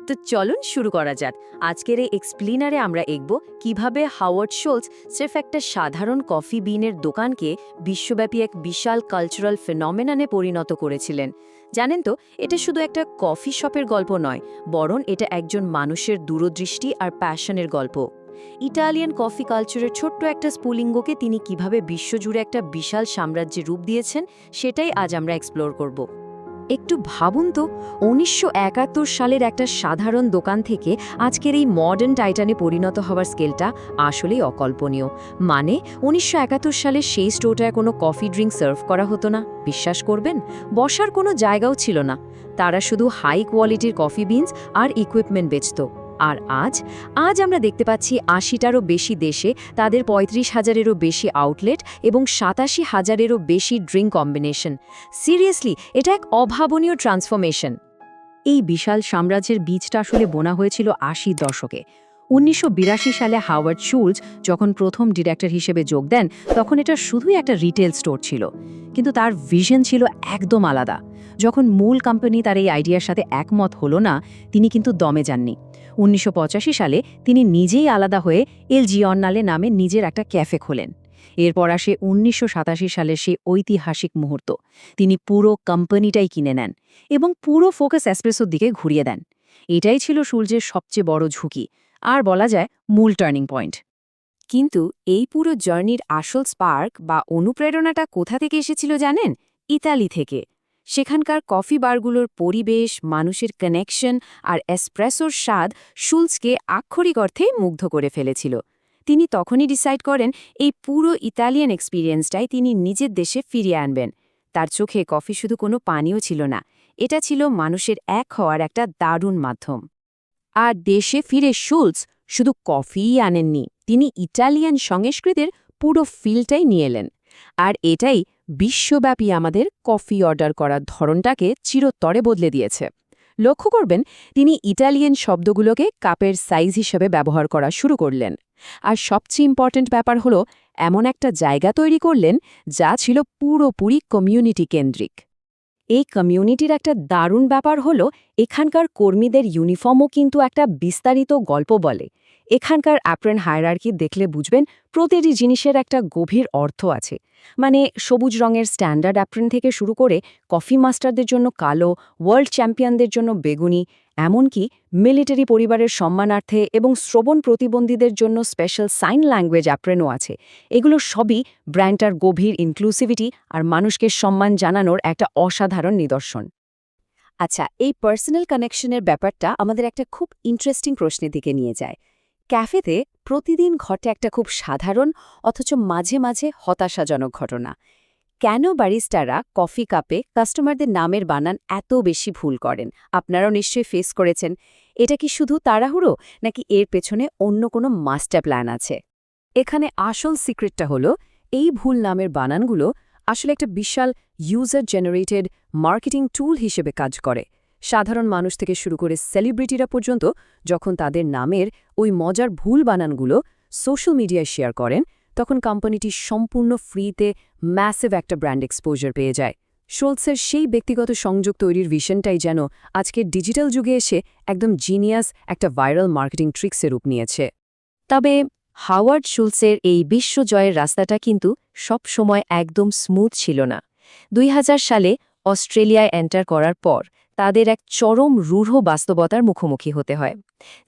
তো চলুন শুরু করা যাক। আজকের এই এক্সপ্লেনারে আমরা দেখব কিভাবে হাওয়ার্ড শুলস সির্ফ একটা সাধারণ কফি বিনের দোকানকে বিশ্বব্যাপী এক বিশাল কালচারাল ফেনোমেননে পরিণত করেছিলেন। জানেন তো, এটা শুধু একটা কফি শপের গল্প নয়, বরং এটা একজন মানুষের দূরদৃষ্টি আর প্যাশনের গল্প। ইটালিয়ান কফি কালচারের ছোট্ট একটা স্ফুলিঙ্গকে তিনি কিভাবে বিশ্বজুড়ে একটা বিশাল সাম্রাজ্যের রূপ দিয়েছেন, সেটাই আজ আমরা এক্সপ্লোর করব। একটু ভাবুন তো, ১৯৭১ সালের একটা সাধারণ দোকান থেকে আজকের এই মডার্ন টাইটানে পরিণত হওয়ার স্কেলটা আসলেই অকল্পনীয়। মানে ১৯৭১ সালে সেই স্টোরটায় কোনো কফি ড্রিঙ্ক সার্ভ করা হতো না, বিশ্বাস করবেন? বসার কোনো জায়গাও ছিল না। তারা শুধু হাই কোয়ালিটির কফি বিনস আর ইকুইপমেন্ট বেচত। আর আজ আমরা দেখতে পাচ্ছি ৮০টারও বেশি দেশে তাদের ৩৫,০০০-এরও বেশি আউটলেট এবং ৮৭,০০০-এরও বেশি ড্রিঙ্ক কম্বিনেশন। সিরিয়াসলি, এটা এক অভাবনীয় ট্রান্সফরমেশন। এই বিশাল সাম্রাজ্যের বীজটা আসলে বোনা হয়েছিল ৮০ দশকে। ১৯৮২ সালে হাওয়ার্ড শুলস যখন প্রথম ডিরেক্টর হিসেবে যোগ দেন, তখন এটা শুধুই একটা রিটেল স্টোর ছিল। কিন্তু তার ভিশন ছিল একদম আলাদা। যখন মূল কোম্পানি তার এই আইডিয়ার সাথে একমত হলো না, তিনি কিন্তু দমে যাননি। ১৯৮৫ সালে তিনি নিজেই আলাদা হয়ে এল জিওর্নালে নামে নিজের একটা ক্যাফে খোলেন। এরপর আসে ১৯৮৭ সালের সেই ঐতিহাসিক মুহূর্ত। তিনি পুরো কোম্পানিটাই কিনে নেন এবং পুরো ফোকাস এসপ্রেসোর দিকে ঘুরিয়ে দেন। এটাই ছিল শুলজের সবচেয়ে বড় ঝুঁকি, আর বলা যায় মূল টার্নিং পয়েন্ট। কিন্তু এই পুরো জার্নির আসল স্পার্ক বা অনুপ্রেরণাটা কোথা থেকে এসেছিল জানেন? ইতালি থেকে। সেখানকার কফি বারগুলোর পরিবেশ, মানুষের কানেকশন আর এসপ্রেসোর স্বাদ শুলজকে আক্ষরিক অর্থে মুগ্ধ করে ফেলেছিল। তিনি তখনই ডিসাইড করেন এই পুরো ইতালিয়ান এক্সপিরিয়েন্সটাই তিনি নিজের দেশে ফিরিয়ে আনবেন। তার চোখে কফি শুধু কোনো পানীয় ছিল না, এটা ছিল মানুষের এক হওয়ার একটা দারুণ মাধ্যম। আর দেশে ফিরে শুলজ শুধু কফিই আনেননি, তিনি ইটালিয়ান সংস্কৃতির পুরো ফিলটাই নিয়ে এলেন। আর এটাই বিশ্বব্যাপী আমাদের কফি অর্ডার করার ধরনটাকে চিরতরে বদলে দিয়েছে। লক্ষ্য করবেন, তিনি ইটালিয়ান শব্দগুলোকে কাপের সাইজ হিসেবে ব্যবহার করা শুরু করলেন। আর সবচেয়ে ইম্পর্ট্যান্ট ব্যাপার হলো, এমন একটা জায়গা তৈরি করলেন যা ছিল পুরোপুরি কমিউনিটি কেন্দ্রিক। এই কমিউনিটির একটা দারুণ ব্যাপার হলো, এখানকার কর্মীদের ইউনিফর্মও কিন্তু একটা বিস্তারিত গল্প বলে। এখানকার অ্যাপ্রেন হায়ারার্কি দেখলে বুঝবেন প্রতিটি জিনিসের একটা গভীর অর্থ আছে। মানে সবুজ রঙের স্ট্যান্ডার্ড অ্যাপ্রেন থেকে শুরু করে কফি মাস্টারদের জন্য কালো, ওয়ার্ল্ড চ্যাম্পিয়নদের জন্য বেগুনি, এমনকি মিলিটারি পরিবারের সম্মানার্থে এবং শ্রবণ প্রতিবন্ধীদের জন্য স্পেশাল সাইন ল্যাঙ্গুয়েজ অ্যাপ্রেনও আছে। এগুলো সবই ব্র্যান্ডটার গভীর ইনক্লুসিভিটি আর মানুষকে সম্মান জানানোর একটা অসাধারণ নিদর্শন। আচ্ছা, এই পার্সোনাল কানেকশনের ব্যাপারটা আমাদের একটা খুব ইন্টারেস্টিং প্রশ্নের দিকে নিয়ে যায়। ক্যাফেতে প্রতিদিন ঘটে একটা খুব সাধারণ অথচ মাঝে মাঝে হতাশাজনক ঘটনা। কেন ব্যারিস্টাররা কফি কাপে কাস্টমারদের নামের বানান এত বেশি ভুল করেন? আপনারাও নিশ্চয়ই ফেস করেছেন। এটা কি শুধু তাড়াহুড়ো, নাকি এর পেছনে অন্য কোনো মাস্টার প্ল্যান আছে? এখানে আসল সিক্রেটটা হলো, এই ভুল নামের বানানগুলো আসলে একটা বিশাল ইউজার জেনারেটেড মার্কেটিং টুল হিসেবে কাজ করে। সাধারণ মানুষ থেকে শুরু করে সেলিব্রিটিরা পর্যন্ত যখন তাদের নামের ওই মজার ভুল বানানগুলো সোশ্যাল মিডিয়ায় শেয়ার করেন, তখন কোম্পানিটি সম্পূর্ণ ফ্রিতে ম্যাসিভ একটা ব্র্যান্ড এক্সপোজার পেয়ে যায়। শুলজের সেই ব্যক্তিগত সংযোগ তৈরির ভিশনটাই যেন আজকের ডিজিটাল যুগে এসে একদম জিনিয়াস একটা ভাইরাল মার্কেটিং ট্রিক্সের রূপ নিয়েছে। তবে হাওয়ার্ড শুলজের এই বিশ্বজয়ের রাস্তাটা কিন্তু সব সময় একদম স্মুথ ছিল না। ২০০০ সালে অস্ট্রেলিয়ায় এন্টার করার পর তাদের এক চরম রূঢ় বাস্তবতার মুখোমুখি হতে হয়।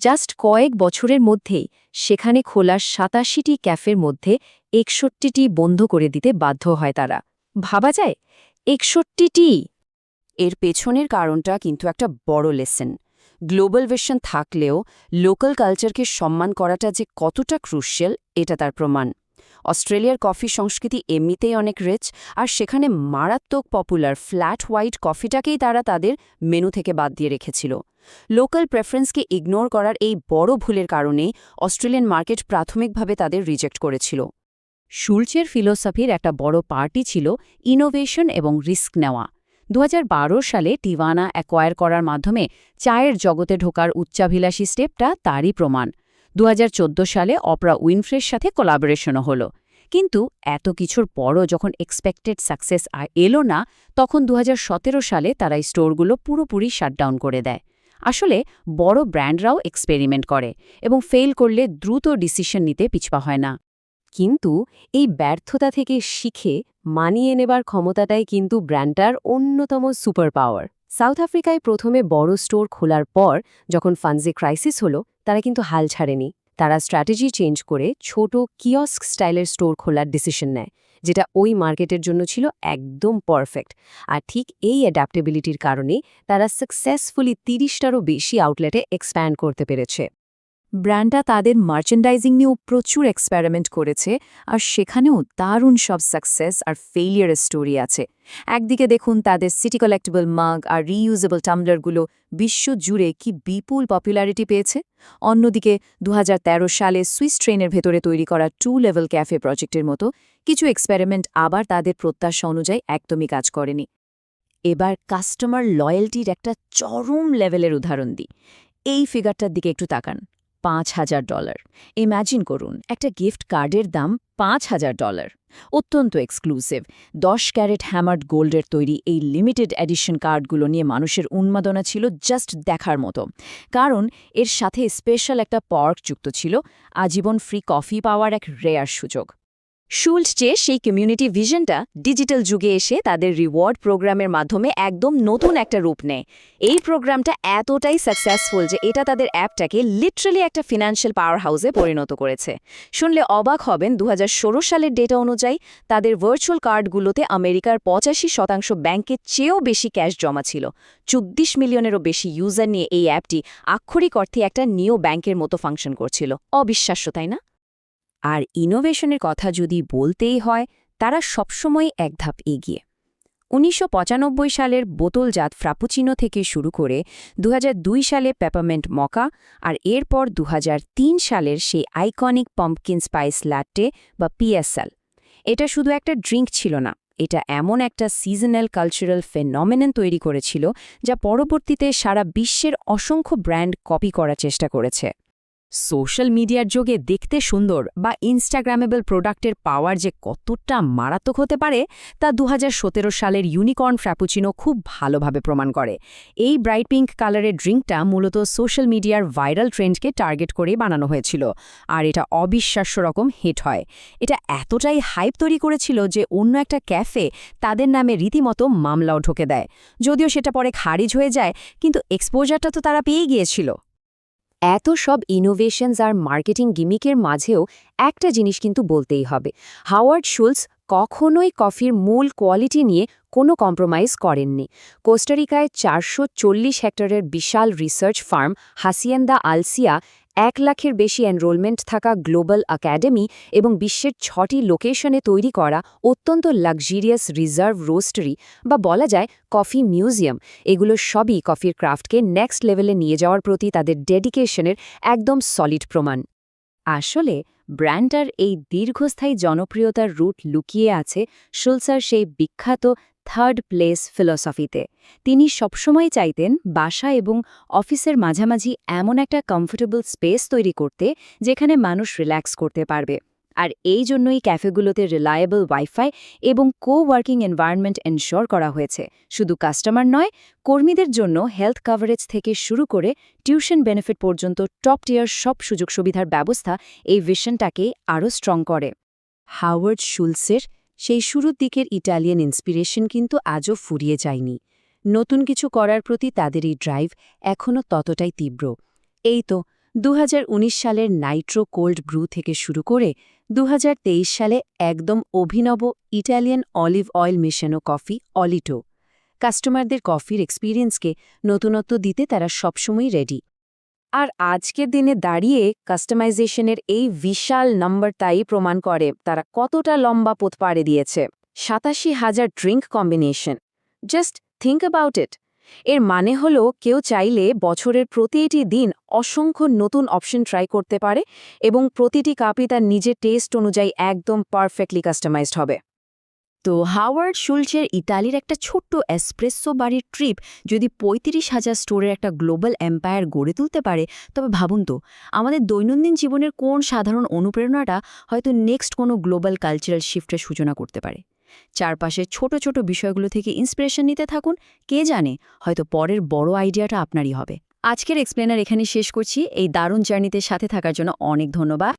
জাস্ট কয়েক বছরের মধ্যেই সেখানে খোলা ৮৭টি ক্যাফের মধ্যে ৬১টি বন্ধ করে দিতে বাধ্য হয় তারা। ভাবা যায়, ৬১টি! এর পেছনের কারণটা কিন্তু একটা বড় লেসন। গ্লোবাল ভিশন থাকলেও লোকাল কালচারকে সম্মান করাটা যে কতটা ক্রুশিয়াল, এটা তার প্রমাণ। অস্ট্রেলিয়ার কফি সংস্কৃতি এমনিতেই অনেক রিচ, আর সেখানে মারাত্মক পপুলার ফ্ল্যাট হোয়াইট কফিটাকেই তারা তাদের মেনু থেকে বাদ দিয়ে রেখেছিল। লোকাল প্রেফারেন্সকে ইগনোর করার এই বড় ভুলের কারণেই অস্ট্রেলিয়ান মার্কেট প্রাথমিকভাবে তাদের রিজেক্ট করেছিল। শুলজের ফিলোসফির একটা বড় পার্টি ছিল ইনোভেশন এবং রিস্ক নেওয়া। ২০১২ সালে টিভানা অ্যাকোয়ার করার মাধ্যমে চায়ের জগতে ঢোকার উচ্চাভিলাষী স্টেপটা তারই প্রমাণ। ২০১৪ সালে অপরা উইনফ্রের সাথে কোলাবোরেশনও হলো। কিন্তু এত কিছুর পরও যখন এক্সপেক্টেড সাকসেস এলো না, তখন ২০১৭ সালে তারা এই স্টোরগুলো পুরোপুরি শাটডাউন করে দেয়। আসলে বড় ব্র্যান্ডরাও এক্সপেরিমেন্ট করে এবং ফেল করলে দ্রুত ডিসিশন নিতে পিছপা হয় না। কিন্তু এই ব্যর্থতা থেকে শিখে মানিয়ে নেবার ক্ষমতাটাই কিন্তু ব্র্যান্ডটার অন্যতম সুপার পাওয়ার। সাউথ আফ্রিকায় প্রথমে বড় স্টোর খোলার পর যখন ফান্ডে ক্রাইসিস হলো, তারা কিন্তু হাল ছাড়েনি। তারা স্ট্র্যাটেজি চেঞ্জ করে ছোট কিয়স্ক স্টাইলের স্টোর খোলার ডিসিশন নেয়, যেটা ওই মার্কেটের জন্য ছিল একদম পারফেক্ট। আর ঠিক এই অ্যাডাপ্টেবিলিটির কারণেই তারা সাকসেসফুলি ৩০টারও বেশি আউটলেটে এক্সপ্যান্ড করতে পেরেছে। ব্র্যান্ডটা তাদের মার্চেন্ডাইজিং নিয়েও প্রচুর এক্সপেরিমেন্ট করেছে, আর সেখানেও দারুণ সব সাকসেস আর ফেইলিয়ারের স্টোরি আছে। একদিকে দেখুন তাদের সিটি কালেক্টেবল মাগ আর রিইউজেবল টাম্বলারগুলো বিশ্বজুড়ে কি বিপুল পপুলারিটি পেয়েছে। অন্যদিকে ২০১৩ সালে সুইস ট্রেনের ভেতরে তৈরি করা 2 লেভেল ক্যাফে প্রজেক্টের মতো কিছু এক্সপেরিমেন্ট আবার তাদের প্রত্যাশা অনুযায়ী একদমই কাজ করেনি। এবার কাস্টমার লয়্যালটির একটা চরম লেভেলের উদাহরণ দিই। এই ফিগারটার দিকে একটু তাকান, $৫,০০০। ইম্যাজিন করুন একটা গিফট কার্ডের দাম $৫,০০০। অত্যন্ত এক্সক্লুসিভ ১০ ক্যারেট হ্যামার্ড গোল্ডের তৈরি এই লিমিটেড এডিশন কার্ডগুলো নিয়ে মানুষের উন্মাদনা ছিল জাস্ট দেখার মতো। কারণ এর সাথে স্পেশাল একটা পার্ক যুক্ত ছিল, আজীবন ফ্রি কফি পাওয়ার এক রেয়ার সুযোগ। শুল্টজে সেই কমিউনিটি ভিশনটা ডিজিটাল যুগে এসে তাদের রিওয়ার্ড প্রোগ্রামের মাধ্যমে একদম নতুন একটা রূপ নেয়। এই প্রোগ্রামটা এতটাই সাকসেসফুল যে এটা তাদের অ্যাপটাকে লিটারালি একটা ফিনান্সিয়াল পাওয়ার হাউসে পরিণত করেছে। শুনলে অবাক হবেন, ২০১৬ সালের ডেটা অনুযায়ী তাদের ভার্চুয়াল কার্ডগুলোতে আমেরিকার ৮৫% ব্যাংকের চেয়েও বেশি ক্যাশ জমা ছিল। ২৪ মিলিয়নেরও বেশি ইউজার নিয়ে এই অ্যাপটি আক্ষরিক অর্থে একটা নিও ব্যাংকের মতো ফাংশন করছিল। অবিশ্বাস্য, তাই না? আর ইনোভেশনের কথা যদি বলতেই হয়, তারা সবসময় এক ধাপ এগিয়ে। ১৯৯৫ সালের বোতলজাত ফ্রাপুচিনো থেকে শুরু করে ২০০২ সালে পেপারমেন্ট মকা, আর এরপর ২০০৩ সালের সেই আইকনিক পাম্পকিন স্পাইস ল্যাটে বা পিএসএল। এটা শুধু একটা ড্রিঙ্ক ছিল না, এটা এমন একটা সিজনাল কালচারাল ফেনোমেনন তৈরি করেছিল যা পরবর্তীতে সারা বিশ্বের অসংখ্য ব্র্যান্ড কপি করার চেষ্টা করেছে। সোশ্যাল মিডিয়ার যোগে দেখতে সুন্দর বা ইনস্টাগ্রামেবল প্রোডাক্টের পাওয়ার যে কতটা মারাত্মক হতে পারে তা ২০১৭ সালের ইউনিকর্ন ফ্র্যাপুচিনো খুব ভালোভাবে প্রমাণ করে। এই ব্রাইট পিঙ্ক কালারের ড্রিঙ্কটা মূলত সোশ্যাল মিডিয়ার ভাইরাল ট্রেন্ডকে টার্গেট করেই বানানো হয়েছিল, আর এটা অবিশ্বাস্য রকম হিট হয়। এটা এতটাই হাইপ তৈরি করেছিল যে অন্য একটা ক্যাফে তাদের নামে রীতিমতো মামলাও ঢোকে দেয়। যদিও সেটা পরে খারিজ হয়ে যায়, কিন্তু এক্সপোজারটা তো তারা পেয়ে গিয়েছিল। এত সব ইনোভেশনস আর মার্কেটিং গিমিকের মাঝেও একটা জিনিস কিন্তু বলতেই হবে, হাওয়ার্ড শুলস কখনোই কফির মূল কোয়ালিটি নিয়ে কোনো কম্প্রোমাইজ করেননি। কোস্টারিকায় ৪৪০ হেক্টরের বিশাল রিসার্চ ফার্ম হাসিয়েন্দা আলসিয়া, ১ লাখের বেশি এনরোলমেন্ট থাকা গ্লোবাল একাডেমি এবং বিশ্বের ৬টি লোকেশনে তৈরি করা অত্যন্ত লাক্সারিয়াস রিজার্ভ রোস্টারি বা বলা যায় কফি মিউজিয়াম, এগুলো সবই কফির ক্রাফটকে নেক্সট লেভেলে নিয়ে যাওয়ার প্রতি তাদের ডেডিকেশনের একদম সলিড প্রমাণ। আসলে ব্র্যান্ডটার এই দীর্ঘস্থায়ী জনপ্রিয়তার রুট লুকিয়ে আছে শুলসার সেই বিখ্যাত থার্ড প্লেস ফিলসফিতে। তিনি সবসময় চাইতেন বাসা এবং অফিসের মাঝামাঝি এমন একটা কমফোর্টেবল স্পেস তৈরি করতে যেখানে মানুষ রিল্যাক্স করতে পারবে। আর এই জন্যই ক্যাফেগুলোতে রিলায়েবল ওয়াইফাই এবং কো-ওয়ার্কিং এনভায়রনমেন্ট এনশোর করা হয়েছে। শুধু কাস্টমার নয়, কর্মীদের জন্য হেলথ কাভারেজ থেকে শুরু করে টিউশন বেনিফিট পর্যন্ত টপ টিয়ার সব সুযোগ সুবিধার ব্যবস্থা এই ভিশনটাকে আরও স্ট্রং করে। হাওয়ার্ড শুলসের সেই শুরুর দিকের ইটালিয়ান ইন্সপিরেশন কিন্তু আজও ফুরিয়ে যায়নি। নতুন কিছু করার প্রতি তাদের এই ড্রাইভ এখনও ততটাই তীব্র। এই তো ২০১৯ সালের নাইট্রো কোল্ড ব্রু থেকে শুরু করে ২০২৩ সালে একদম অভিনব ইটালিয়ান অলিভ অয়েল মেশানো কফি অলিটো। কাস্টমারদের কফির এক্সপিরিয়েন্সকে নতুনত্ব দিতে তারা সবসময় রেডি। আর আজকের দিনে দাঁড়িয়ে কাস্টমাইজেশনের এই বিশাল নম্বরটাই প্রমাণ করে তারা কতটা লম্বা পথ পাড়ি দিয়েছে। ৮৭,০০০ drink combination, just think about it. এর মানে হলো কেউ চাইলে বছরের প্রতিটি দিন অসংখ্য নতুন অপশন ট্রাই করতে পারে এবং প্রতিটি কাপই তার নিজের টেস্ট অনুযায়ী একদম পারফেক্টলি কাস্টমাইজড হবে। তো হাওয়ার্ড শুলসের ইতালির একটা ছোট্ট এসপ্রেসো বাড়ির ট্রিপ যদি ৩৫,০০০ স্টোরের একটা গ্লোবাল এম্পায়ার গড়ে তুলতে পারে, তবে ভাবুন তো আমাদের দৈনন্দিন জীবনের কোন সাধারণ অনুপ্রেরণাটা হয়তো নেক্সট কোনো গ্লোবাল কালচারাল শিফটের সূচনা করতে পারে। চারপাশের ছোট ছোট বিষয়গুলো থেকে ইন্সপিরেশন নিতে থাকুন, কে জানে হয়তো পরের বড় আইডিয়াটা আপনারই হবে। আজকের এক্সপ্লেনার এখানে শেষ করছি। এই দারুণ জার্নিতে সাথে থাকার জন্য অনেক ধন্যবাদ।